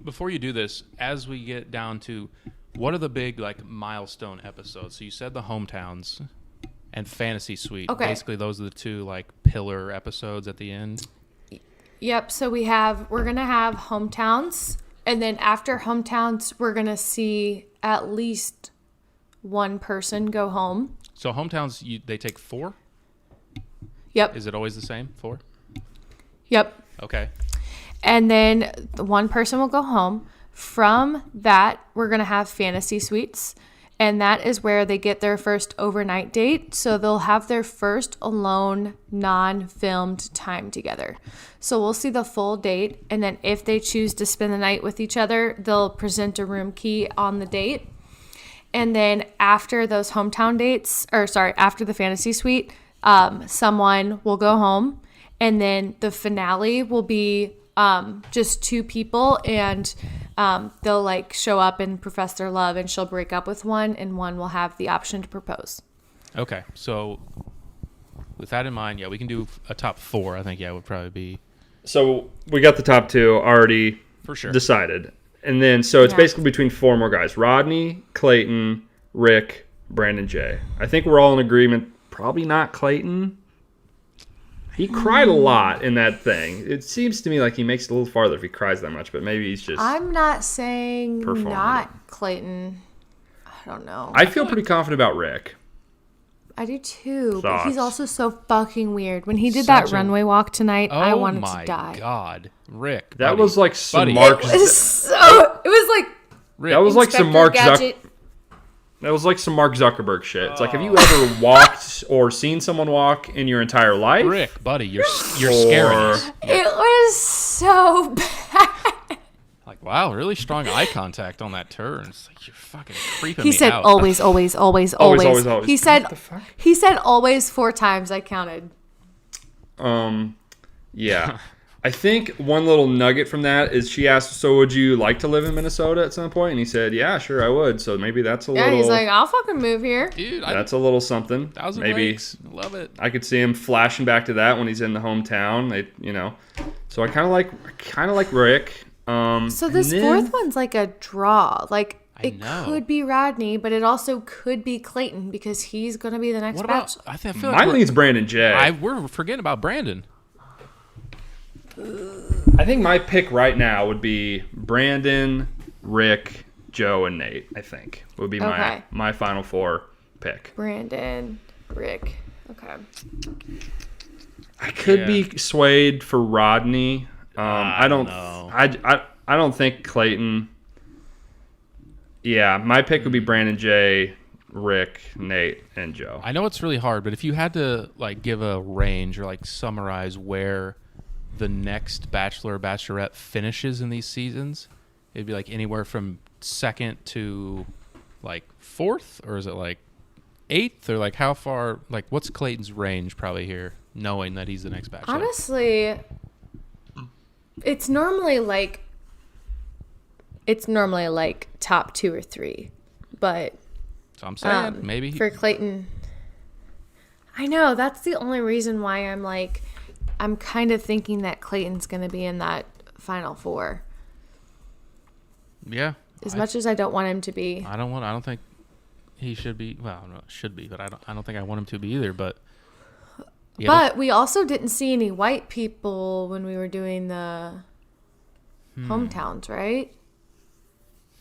Before you do this, as we get down to what are the big milestone episodes? So you said the hometowns and Fantasy Suite. Okay. Basically, those are the 2 pillar episodes at the end. Yep. So we're gonna have hometowns, and then after hometowns, we're gonna see at least 1 person go home. So hometowns, they take 4. Yep. Is it always the same 4? Yep. Okay. And then 1 person will go home. From that, we're gonna have fantasy suites. And that is where they get their first overnight date. So they'll have their first alone, non-filmed time together. So we'll see the full date. And then if they choose to spend the night with each other, they'll present a room key on the date. And then after those hometown dates, after the fantasy suite, someone will go home. And then the finale will be just 2 people, and they'll show up and profess their love, and she'll break up with one, and one will have the option to propose. Okay, so with that in mind, we can do a top 4. I think would probably be. So we got the top 2 already for sure decided, and then it's basically between 4 more guys: Rodney, Clayton, Rick, Brandon J. I think we're all in agreement. Probably not Clayton. He cried a lot in that thing. It seems to me like he makes it a little farther if he cries that much, but maybe he's just... I'm not saying performing. Not Clayton. I don't know. I feel pretty confident about Rick. I do too, Thoughts? but he's also so fucking weird. When he did that runway walk tonight, I wanted to die. Oh my God. Rick. That buddy. was like some buddy. Mark... It was like... Rick. That was like some Mark Gadget. That was like some Mark Zuckerberg shit. It's like, have you ever walked or seen someone walk in your entire life? Rick, buddy, you're scaring us. It was so bad. Wow, really strong eye contact on that turn. It's like you're fucking creeping He me said out. always. Always. He said always 4 times. I counted. Yeah. I think one little nugget from that is she asked, so would you like to live in Minnesota at some point? And he said, yeah, sure, I would. So maybe that's a little... Yeah, he's like, I'll fucking move here. Dude, that's a little something. 1,000 maybe likes. Love it. I could see him flashing back to that when he's in the hometown. So I kind of like Rick. So this 4th one's like a draw. It know. could be Rodney, but it also could be Clayton because he's going to be the next What about... Bachelor. I feel Mine leads Brandon J. We're forgetting about Brandon. I think my pick right now would be Brandon, Rick, Joe, and Nate. I think would be my final 4 pick. Brandon, Rick. Okay. I could be swayed for Rodney. I don't know. I don't think Clayton. Yeah, my pick would be Brandon J. Rick, Nate, and Joe. I know it's really hard, but if you had to like give a range or like summarize where the next Bachelor or Bachelorette finishes in these seasons, it'd be like anywhere from second to like fourth, or is it like eighth, or like how far? Like what's Clayton's range probably here, knowing that he's the next Bachelor? Honestly, it's normally like top 2 or 3, but so I'm saying maybe for Clayton, I know that's the only reason why I'm kind of thinking that Clayton's going to be in that final 4. Yeah. As much as I don't want him to be. I don't think he should be. Well, no, should be, but I don't think I want him to be either. But we also didn't see any white people when we were doing the hometowns, right?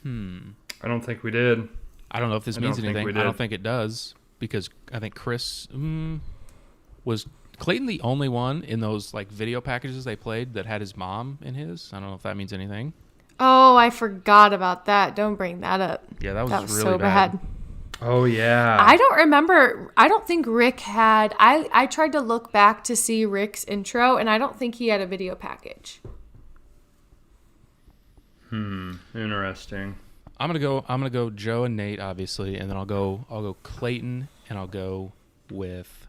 I don't think we did. I don't know if this means anything. I don't think it does, because I think Chris was Clayton the only one in those like video packages they played that had his mom in his. I don't know if that means anything. Oh, I forgot about that. Don't bring that up. Yeah, that was really so bad. Oh yeah. I don't remember. I don't think Rick had. I tried to look back to see Rick's intro, and I don't think he had a video package. Interesting. I'm gonna go Joe and Nate, obviously, and then I'll go Clayton, and I'll go with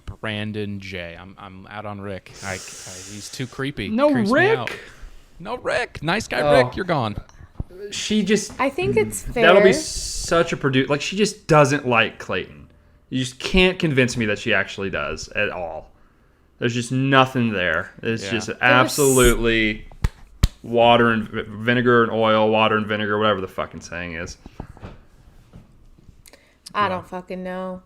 Brandon J. I'm out on Rick. He's too creepy. No Creeps me Rick. out. No Rick. Nice guy, Rick. You're gone. She just. I think it's fair. That'll be such a produce. Like, she just doesn't like Clayton. You just can't convince me that she actually does at all. There's just nothing there. It's just absolutely water and vinegar and oil, water and vinegar, whatever the fucking saying is. I don't fucking know.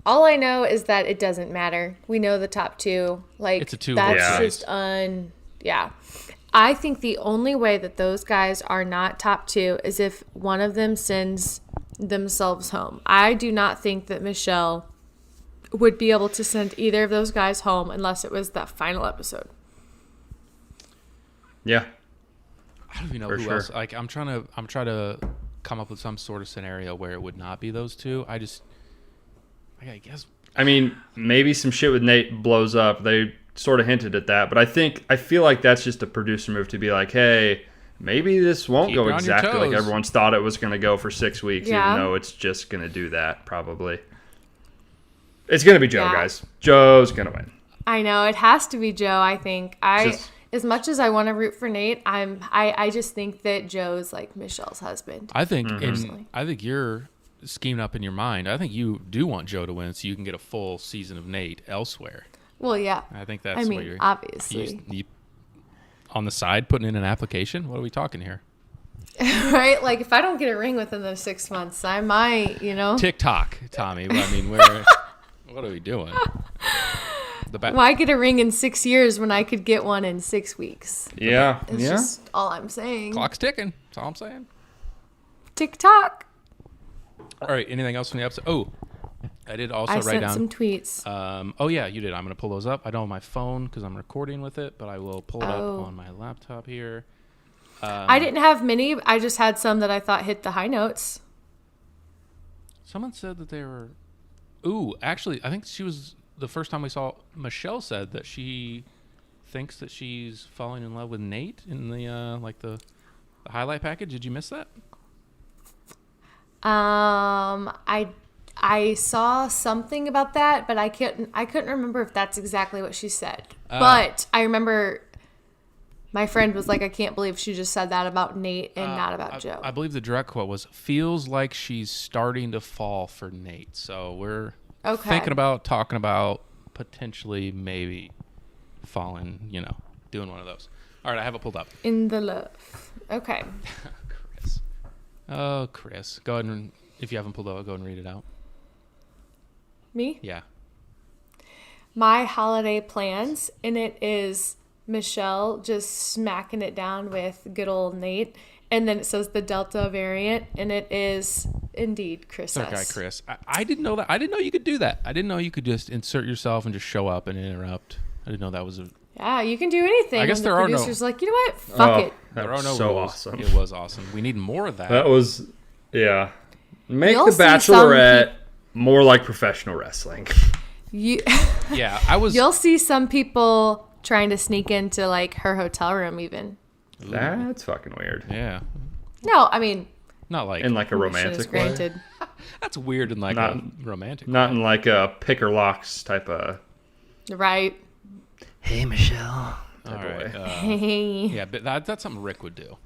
All I know is that it doesn't matter. We know the top 2. Like, it's a 2. That's just yeah. I think the only way that those guys are not top 2 is if one of them sends themselves home. I do not think that Michelle would be able to send either of those guys home unless it was that final episode. Yeah. I don't even know who else. Like, I'm trying to come up with some sort of scenario where it would not be those 2. I guess. I mean, maybe some shit with Nate blows up. They sort of hinted at that, but I feel like that's just a producer move to be like, hey, maybe this won't go exactly like everyone's thought it was going to go for 6 weeks, even though it's just going to do that probably. It's going to be Joe, guys. Joe's going to win. I know. It has to be Joe, I think. As much as I want to root for Nate, I just think that Joe's like Michelle's husband. I think I think you're scheming up in your mind. I think you do want Joe to win so you can get a full season of Nate elsewhere. Well, yeah. I think that's what you're... obviously. You on the side putting in an application? What are we talking here? Right? Like, if I don't get a ring within those 6 months, I might, TikTok, Tommy. I mean, what are we doing? Why get a ring in 6 years when I could get one in 6 weeks? Yeah. It's just all I'm saying. Clock's ticking. That's all I'm saying. TikTok. All right. Anything else from the episode? Oh, I did also write down some tweets. Oh, yeah, you did. I'm going to pull those up. I don't have my phone because I'm recording with it, but I will pull it up on my laptop here. I didn't have many. I just had some that I thought hit the high notes. Someone said that they were... Ooh, actually, I think she was... The first time we saw... Michelle said that she thinks that she's falling in love with Nate in the the highlight package. Did you miss that? I saw something about that, but I couldn't remember if that's exactly what she said. But I remember my friend was like, I can't believe she just said that about Nate and not about Joe. I believe the direct quote was, feels like she's starting to fall for Nate. So we're thinking about, talking about, potentially maybe falling, doing one of those. All right, I have it pulled up. In the love. Okay. Chris. Oh, Chris. Go ahead and, if you haven't pulled it out, go and read it out. Me? Yeah. My holiday plans, and it is Michelle just smacking it down with good old Nate. And then it says the Delta variant, and it is indeed Chris That guy, Chris. I didn't know that. I didn't know you could do that. I didn't know you could just insert yourself and just show up and interrupt. I didn't know that was a Yeah, you can do anything. I guess and there the are no- producer's like, you know what? Fuck it. That There are was no so rules. awesome. It was awesome. We need more of that. That was, yeah. Make You'll The see some Bachelorette more like professional wrestling. You, Yeah, I was. you'll see some people trying to sneak into like her hotel room even. That's fucking weird. Yeah, No, I mean, not like. In like a permission is romantic way. granted. That's weird in like Not- a romantic. Not in like a pick or locks type of. Right. Hey, Michelle. All right. Hey. Yeah, but that's something Rick would do.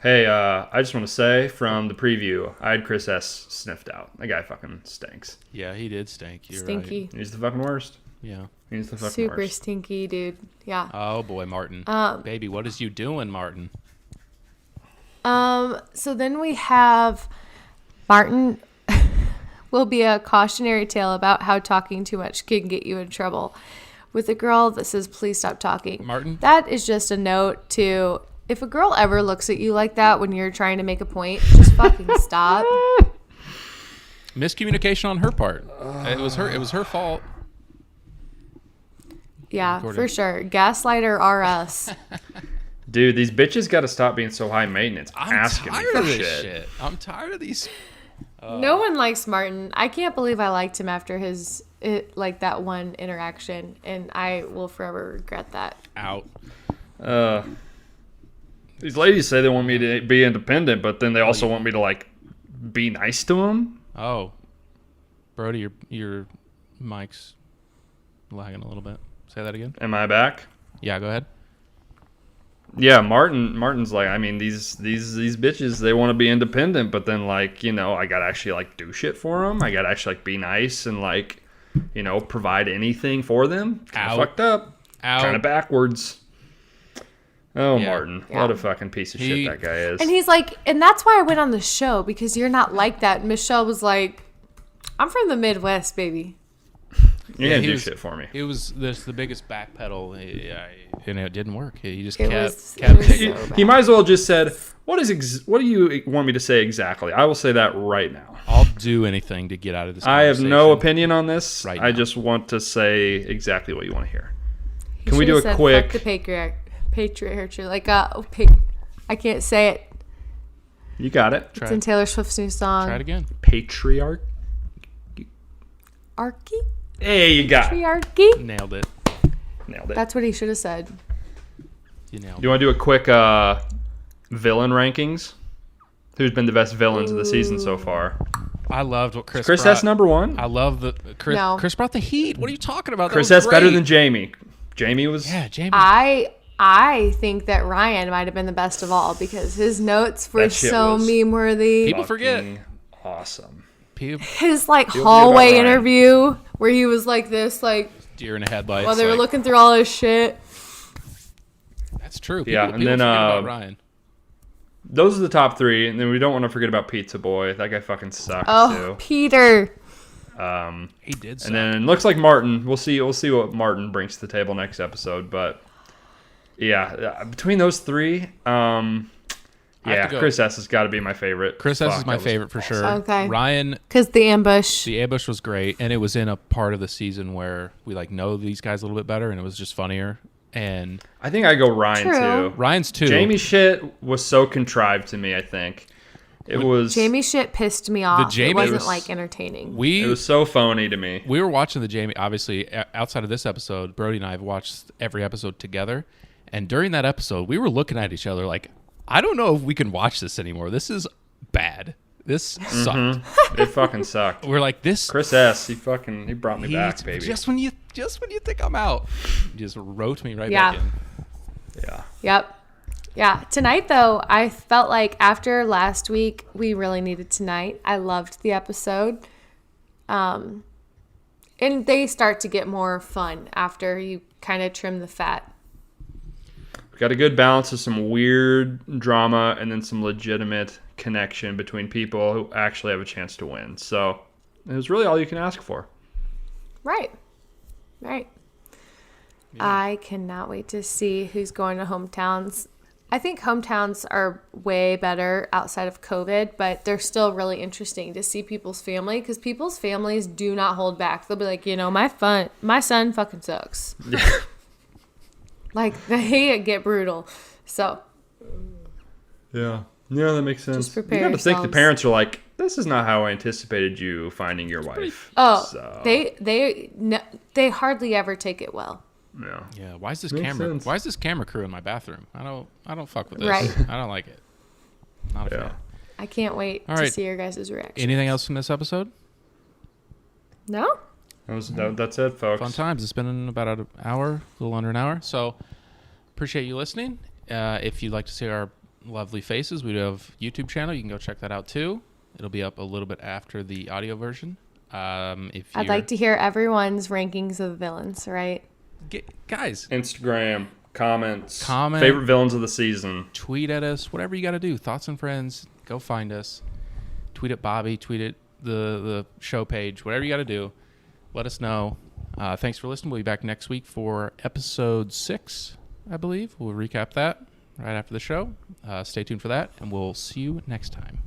Hey, I just want to say from the preview, I had Chris S. sniffed out. That guy fucking stinks. Yeah, he did stink. You're Stinky. Right. He's the fucking worst. Yeah. He's the fucking Super worst. stinky, dude. Yeah. Oh boy, Martin. Baby, what is you doing, Martin? So then we have Martin will be a cautionary tale about how talking too much can get you in trouble. With a girl that says, please stop talking. Martin? That is just a note to, if a girl ever looks at you like that when you're trying to make a point, just fucking stop. Miscommunication on her part. It was her fault. Yeah, Gordon. for sure. Gaslighter are us. Dude, these bitches got to stop being so high maintenance. I'm asking me tired for of this shit. shit. I'm tired of these. No one likes Martin. I can't believe I liked him after that one interaction, and I will forever regret that. Out. These ladies say they want me to be independent, but then they also want me to like be nice to them. Oh, Brody, your mic's lagging a little bit. Say that again. Am I back? Yeah, go ahead. Yeah, Martin's like, I mean, these bitches, they want to be independent, but then like, you know, I gotta actually like do shit for them. I gotta actually like be nice and like, you know, provide anything for them. Kind Ow. of fucked up. Out. Kind of backwards. Oh, Yeah. Martin, Yeah. what a fucking piece of shit that guy is. And he's like, and that's why I went on the show, because you're not like that. And Michelle was like, I'm from the Midwest, baby. You Yeah, didn't he do was- shit for me. It was the biggest backpedal, and it didn't work. He just It kept was kept so taking. bad. He might as well just said, what do you want me to say exactly? I will say that right now. I'll do anything to get out of this. I have no conversation. opinion on this. Right I now. just want to say exactly what you want to hear. He Can we do should've a said, quick- Fuck the patriarchy. Like, I can't say it. You got it. Try It's in it. Taylor Swift's new song. Try it again. Patriarch. Arky? Hey, you got it. Patriarchy? Nailed it. Nailed it. That's what he should have said. You nailed Do you want to do a quick villain rankings? Who's been the best villains of the season so far? it. I loved what Chris. Chris brought. S number one. I love the Chris. No. Chris brought the heat. What are you talking about? That Chris was S better great. than Jamie. Jamie was. Yeah, Jamie. I think that Ryan might have been the best of all because his notes were That shit so was meme worthy. People forget. fucking awesome. People, His like about hallway Ryan. interview where he was like this, like deer in the headlights. while they were like, looking through all his shit. That's true. Yeah, People and then, forget about Ryan. Those are the top three, and then we don't want to forget about Pizza Boy. That guy fucking sucks Oh, Peter. too. He did. Suck. And then it looks like Martin. We'll see what Martin brings to the table next episode. But yeah, between those three, have yeah, to go. Chris S has got to be my favorite. Chris S is Fuck, my that was favorite for sure. Okay. Ryan, Because the ambush. the ambush was great, and it was in a part of the season where we like know these guys a little bit better, and it was just funnier. And I think I go Ryan True. too. Ryan's too. Jamie shit was so contrived to me. I think it was. Jamie shit pissed me off. Jamie it wasn't was- like entertaining. It we was so phony to me. we were watching the Jamie. Obviously, outside of this episode, Brody and I have watched every episode together, and during that episode, we were looking at each other like, I don't know if we can watch this anymore. This is bad. This sucked. It fucking sucked. We're like this. Chris S. He brought me back, baby. Just when you think I'm out, you just wrote me right Yeah. back in. Yeah. Yep. Yeah. Tonight, though, I felt like after last week, we really needed tonight. I loved the episode. And they start to get more fun after you kind of trim the fat. We got a good balance of some weird drama and then some legitimate connection between people who actually have a chance to win. So it was really all you can ask for. Right. Right. I cannot wait to see who's going to hometowns. I think hometowns are way better outside of COVID, but they're still really interesting to see people's family because people's families do not hold back. They'll be like, my son fucking sucks. Like, they get brutal. So, Yeah. Yeah, that makes sense. Just prepare you got to think the yourselves. parents are like, this is not how I anticipated you finding your wife. oh, So, they hardly ever take it well. yeah. Yeah. Why is this Makes camera? sense. Why is this camera crew in my bathroom? I don't fuck with this. Right. I don't like it. Not a Yeah. fan. I can't wait All to right. see your guys' reaction. Anything else from this episode? No? That's it, folks. Fun times. It's been about an hour, a little under an hour. So appreciate you listening. If you'd like to see our lovely faces, we do have a YouTube channel. You can go check that out too. It'll be up a little bit after the audio version. If I'd like to hear everyone's rankings of the villains, right? guys, Instagram, comments, Comment. favorite villains of the season. tweet at us. Whatever you got to do. Thoughts and Friends. Go find us. Tweet at Bobby. Tweet at the show page. Whatever you got to do. Let us know. Thanks for listening. We'll be back next week for episode 6, I believe. We'll recap that right after the show. Stay tuned for that, and we'll see you next time.